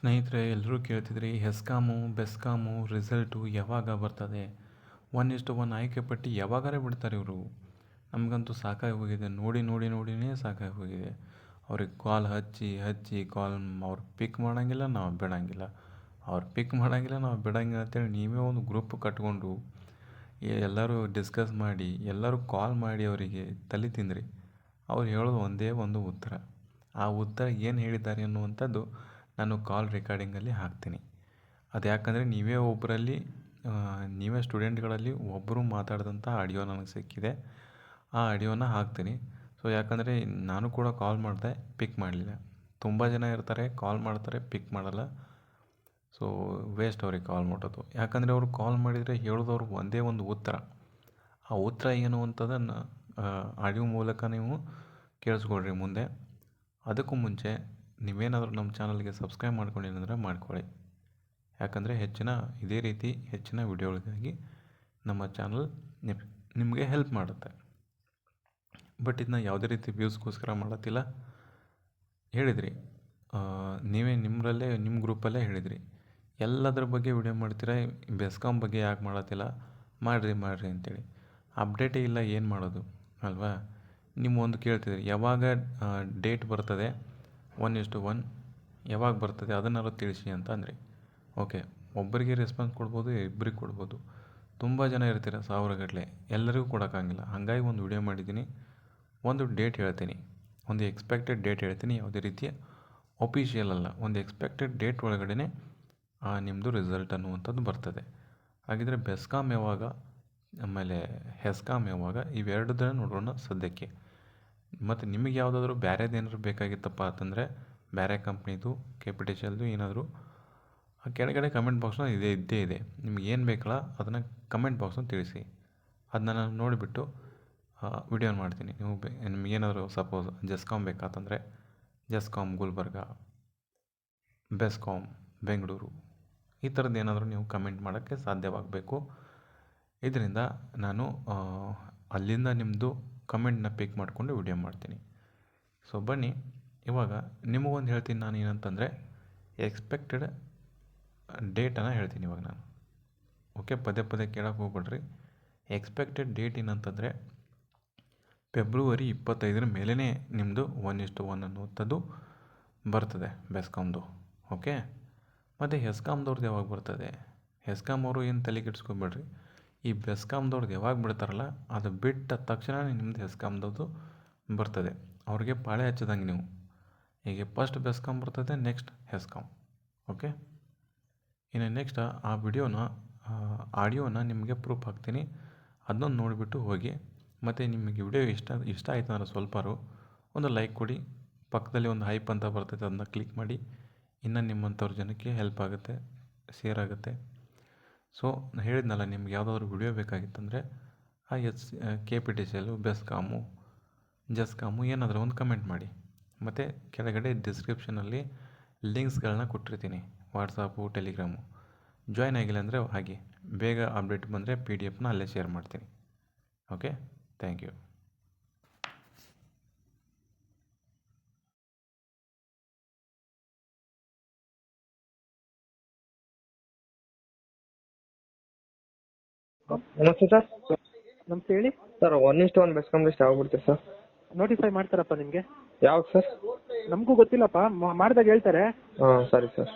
ಸ್ನೇಹಿತರೆ, ಎಲ್ಲರೂ ಕೇಳ್ತಿದ್ರಿ ಹೆಸ್ಕಾಮು ಬೆಸ್ಕಾಮು ರಿಸಲ್ಟು ಯಾವಾಗ ಬರ್ತದೆ? 1:1 ಆಯ್ಕೆ ಪಟ್ಟಿ ಯಾವಾಗಾರ ಬಿಡ್ತಾರೆ ಇವರು. ನಮಗಂತೂ ಸಾಕಾಗಿ ಹೋಗಿದೆ, ನೋಡಿ ನೋಡಿ ನೋಡಿನೇ ಸಾಕಾಗಿ ಹೋಗಿದೆ. ಅವ್ರಿಗೆ ಕಾಲ್ ಹಚ್ಚಿ ಹಚ್ಚಿ ಅವ್ರು ಪಿಕ್ ಮಾಡೋಂಗಿಲ್ಲ, ನಾವು ಬಿಡೋಂಗಿಲ್ಲ. ಅವ್ರು ಪಿಕ್ ಮಾಡೋಂಗಿಲ್ಲ, ನಾವು ಬಿಡೋಂಗಿಲ್ಲ ಅಂತೇಳಿ ನೀವೇ ಒಂದು ಗ್ರೂಪ್ ಕಟ್ಕೊಂಡು ಎಲ್ಲರೂ ಡಿಸ್ಕಸ್ ಮಾಡಿ ಎಲ್ಲರೂ ಕಾಲ್ ಮಾಡಿ ಅವರಿಗೆ ತಲೆ ತಿಂದ್ರಿ. ಅವ್ರು ಹೇಳೋದು ಒಂದೇ ಒಂದು ಉತ್ತರ. ಆ ಉತ್ತರ ಏನು ಹೇಳಿದ್ದಾರೆ ಅನ್ನುವಂಥದ್ದು ನಾನು ಕಾಲ್ ರೆಕಾರ್ಡಿಂಗಲ್ಲಿ ಹಾಕ್ತೀನಿ. ಅದು ಯಾಕಂದರೆ ನೀವೇ ಸ್ಟೂಡೆಂಟ್ಗಳಲ್ಲಿ ಒಬ್ಬರು ಮಾತಾಡಿದಂಥ ಆಡಿಯೋ ನನಗೆ ಸಿಕ್ಕಿದೆ. ಆ ಆಡಿಯೋನ ಹಾಕ್ತೀನಿ. ಸೊ ಯಾಕಂದರೆ ನಾನು ಕೂಡ ಕಾಲ್ ಮಾಡಿದೆ, ಪಿಕ್ ಮಾಡಲಿಲ್ಲ. ತುಂಬ ಜನ ಇರ್ತಾರೆ, ಕಾಲ್ ಮಾಡ್ತಾರೆ, ಪಿಕ್ ಮಾಡಲ್ಲ. ಸೊ ವೇಸ್ಟ್ ಅವ್ರಿಗೆ ಕಾಲ್ ಮಾಡೋದು. ಯಾಕಂದರೆ ಅವರು ಕಾಲ್ ಮಾಡಿದರೆ ಹೇಳೋದವ್ರು ಒಂದೇ ಒಂದು ಉತ್ತರ. ಆ ಉತ್ತರ ಏನು ಅಂತದನ್ನು ಆಡಿಯೋ ಮೂಲಕ ನೀವು ಕೇಳಿಸ್ಕೊಳ್ರಿ ಮುಂದೆ. ಅದಕ್ಕೂ ಮುಂಚೆ ನೀವೇನಾದರೂ ನಮ್ಮ ಚಾನಲ್ಗೆ ಸಬ್ಸ್ಕ್ರೈಬ್ ಮಾಡ್ಕೊಂಡಿಲ್ಲ ಮಾಡ್ಕೊಳ್ಳಿ. ಯಾಕಂದರೆ ಇದೇ ರೀತಿ ಹೆಚ್ಚಿನ ವಿಡಿಯೋಗಳಿಗಾಗಿ ನಮ್ಮ ಚಾನಲ್ ನಿಮಗೆ ಹೆಲ್ಪ್ ಮಾಡುತ್ತೆ. ಬಟ್ ಇದನ್ನ ಯಾವುದೇ ರೀತಿ ವ್ಯೂಸ್ಗೋಸ್ಕರ ಮಾಡತ್ತಿಲ್ಲ. ಹೇಳಿದ್ರಿ, ನೀವೇ ನಿಮ್ಮ ಗ್ರೂಪಲ್ಲೇ ಹೇಳಿದ್ರಿ, ಎಲ್ಲದರ ಬಗ್ಗೆ ವಿಡಿಯೋ ಮಾಡ್ತೀರಾ, ಬೆಸ್ಕಾಮ್ ಬಗ್ಗೆ ಯಾಕೆ ಮಾಡತ್ತಿಲ್ಲ, ಮಾಡಿರಿ ಅಂತೇಳಿ. ಅಪ್ಡೇಟೇ ಇಲ್ಲ, ಏನು ಮಾಡೋದು ಅಲ್ವಾ? ನೀವು ಒಂದು ಕೇಳ್ತಿದ್ರಿ, ಯಾವಾಗ ಡೇಟ್ ಬರ್ತದೆ 1:1 ಯಾವಾಗ ಬರ್ತದೆ ಅದನ್ನಾರು ತಿಳಿಸಿ ಅಂತ ಅಂದ್ರಿ. ಓಕೆ, ಒಬ್ಬರಿಗೆ ರೆಸ್ಪಾನ್ಸ್ ಕೊಡ್ಬೋದು, ಇಬ್ಬರಿಗೆ ಕೊಡ್ಬೋದು. ತುಂಬ ಜನ ಇರ್ತೀರ, ಸಾವಿರಗಟ್ಟಲೆ, ಎಲ್ಲರಿಗೂ ಕೊಡೋಕ್ಕಾಗಿಲ್ಲ. ಹಾಗಾಗಿ ಒಂದು ವಿಡಿಯೋ ಮಾಡಿದ್ದೀನಿ, ಒಂದು ಡೇಟ್ ಹೇಳ್ತೀನಿ, ಒಂದು ಎಕ್ಸ್ಪೆಕ್ಟೆಡ್ ಡೇಟ್ ಹೇಳ್ತೀನಿ. ಯಾವುದೇ ರೀತಿಯ ಒಫಿಷಿಯಲ್ ಅಲ್ಲ, ಒಂದು ಎಕ್ಸ್ಪೆಕ್ಟೆಡ್ ಡೇಟ್ ಒಳಗಡೆ ನಿಮ್ಮದು ರಿಸಲ್ಟ್ ಅನ್ನುವಂಥದ್ದು ಬರ್ತದೆ. ಹಾಗಿದ್ರೆ ಬೆಸ್ಕಾಮ್ ಯಾವಾಗ, ಆಮೇಲೆ ಹೆಸ್ಕಾಮ್ ಯಾವಾಗ, ಇವೆರಡನ್ನ ನೋಡೋಣ ಸದ್ಯಕ್ಕೆ. ಮತ್ತು ನಿಮಗೆ ಯಾವುದಾದ್ರೂ ಬೇರೆದೇನಾದ್ರು ಬೇಕಾಗಿತ್ತಪ್ಪ ಅಂತಂದರೆ, ಬೇರೆ ಕಂಪ್ನಿದು KPTCLದು ಏನಾದರೂ ಆ ಕೆಳಗಡೆ ಕಮೆಂಟ್ ಬಾಕ್ಸ್ನ ಇದ್ದೇ ಇದೆ. ನಿಮ್ಗೆ ಏನು ಬೇಕಲ್ಲ ಅದನ್ನು ಕಮೆಂಟ್ ಬಾಕ್ಸ್ನ ತಿಳಿಸಿ. ಅದನ್ನ ನಾನು ನೋಡಿಬಿಟ್ಟು ವಿಡಿಯೋ ಮಾಡ್ತೀನಿ. ನಿಮಗೇನಾದರೂ ಸಪೋಸ್ ಜೆಸ್ಕಾಮ್ ಬೇಕಾತಂದರೆ ಜೆಸ್ಕಾಮ್ ಗುಲ್ಬರ್ಗ, ಬೆಸ್ಕಾಮ್ ಬೆಂಗಳೂರು, ಈ ಥರದ್ದು ಏನಾದರೂ ನೀವು ಕಮೆಂಟ್ ಮಾಡೋಕ್ಕೆ ಸಾಧ್ಯವಾಗಬೇಕು. ಇದರಿಂದ ನಾನು ಅಲ್ಲಿಂದ ನಿಮ್ಮದು ಕಮೆಂಟ್ನ ಪಿಕ್ ಮಾಡಿಕೊಂಡು ವಿಡಿಯೋ ಮಾಡ್ತೀನಿ. ಸೊ ಬನ್ನಿ, ಇವಾಗ ನಿಮಗೊಂದು ಹೇಳ್ತೀನಿ. ನಾನು ಏನಂತಂದರೆ ಎಕ್ಸ್ಪೆಕ್ಟೆಡ್ ಡೇಟನ್ನು ಹೇಳ್ತೀನಿ ಇವಾಗ ನಾನು. ಓಕೆ, ಪದೇ ಕೇಳೋಕ್ಕೆ ಹೋಗ್ಬೇಡ್ರಿ. ಎಕ್ಸ್ಪೆಕ್ಟೆಡ್ ಡೇಟ್ ಏನಂತಂದರೆ ಫೆಬ್ರವರಿ 25 ಮೇಲೇ ನಿಮ್ಮದು 1:1 ಅನ್ನುವಂಥದ್ದು ಬರ್ತದೆ ಬೆಸ್ಕಾಮ್ದು. ಓಕೆ, ಮತ್ತು ಹೆಸ್ಕಾಮ್ದವ್ರದ್ದು ಯಾವಾಗ ಬರ್ತದೆ? ಹೆಸ್ಕಾಮ್ ಅವರು ಏನು ತಲೆ ಕೆಡಿಸ್ಕೊಬೇಡ್ರಿ. ಈ ಬೆಸ್ಕಾಮ್ದವ್ರದ್ದು ಯಾವಾಗ ಬಿಡ್ತಾರಲ್ಲ, ಅದು ಬಿಟ್ಟ ತಕ್ಷಣ ನಿಮ್ಮದು ಹೆಸ್ಕಾಮ್ದವ್ರದ್ದು ಬರ್ತದೆ. ಅವ್ರಿಗೆ ಪಾಳೆ ಹಚ್ಚದಂಗೆ ನೀವು. ಹೀಗೆ ಫಸ್ಟ್ ಬೆಸ್ಕಾಮ್ ಬರ್ತದೆ, ನೆಕ್ಸ್ಟ್ ಹೆಸ್ಕಾಮ್. ಓಕೆ, ಇನ್ನು ನೆಕ್ಸ್ಟ್ ಆ ಆಡಿಯೋನ ನಿಮಗೆ ಪ್ರೂಫ್ ಹಾಕ್ತೀನಿ. ಅದನ್ನೊಂದು ನೋಡಿಬಿಟ್ಟು ಹೋಗಿ. ಮತ್ತು ನಿಮಗೆ ವಿಡಿಯೋ ಇಷ್ಟ ಆಯಿತು ಅಂದರೆ ಸ್ವಲ್ಪಾರು ಒಂದು ಲೈಕ್ ಕೊಡಿ. ಪಕ್ಕದಲ್ಲಿ ಒಂದು ಹೈಪ್ ಅಂತ ಬರ್ತೈತೆ, ಅದನ್ನ ಕ್ಲಿಕ್ ಮಾಡಿ. ಇನ್ನು ನಿಮ್ಮಂಥವ್ರ ಜನಕ್ಕೆ ಹೆಲ್ಪ್ ಆಗುತ್ತೆ, ಶೇರ್ ಆಗುತ್ತೆ. ಸೊ ಹೇಳಿದ್ನಲ್ಲ, ನಿಮ್ಗೆ ಯಾವುದಾದ್ರೂ ವಿಡಿಯೋ ಬೇಕಾಗಿತ್ತಂದರೆ ಆ KPTCL, ಬೆಸ್ಕಾಮು, ಜೆಸ್ಕಾಮು ಏನಾದರೂ ಒಂದು ಕಮೆಂಟ್ ಮಾಡಿ. ಮತ್ತು ಕೆಳಗಡೆ ಡಿಸ್ಕ್ರಿಪ್ಷನಲ್ಲಿ ಲಿಂಕ್ಸ್ಗಳನ್ನ ಕೊಟ್ಟಿರ್ತೀನಿ, ವಾಟ್ಸಪ್ಪು, ಟೆಲಿಗ್ರಾಮು. ಜಾಯ್ನ್ ಆಗಿಲ್ಲ ಅಂದರೆ ಹಾಗೆ ಬೇಗ ಅಪ್ಡೇಟ್ ಬಂದರೆ PDF ಅಲ್ಲೇ ಶೇರ್ ಮಾಡ್ತೀನಿ. Okay, thank you. ನಮಸ್ತೆ ಸರ್. ನಮಸ್ತೆ, ಹೇಳಿ ಸರ್ 1:1 ಬೆಸ್ಕಾಮ್ ಲಿಸ್ಟ್ ಯಾವಾಗ ಬಿಡ್ತೀರಿ ಸರ್? ನೋಟಿಫೈ ಮಾಡ್ತಾರಪ್ಪ ನಿಮಗೆ. ಯಾವಾಗ ಸರ್? ನಮಗೂ ಗೊತ್ತಿಲ್ಲಪ್ಪ, ಮಾಡಿದಾಗ ಹೇಳ್ತಾರೆ. ಹಾಂ, ಸರಿ ಸರ್.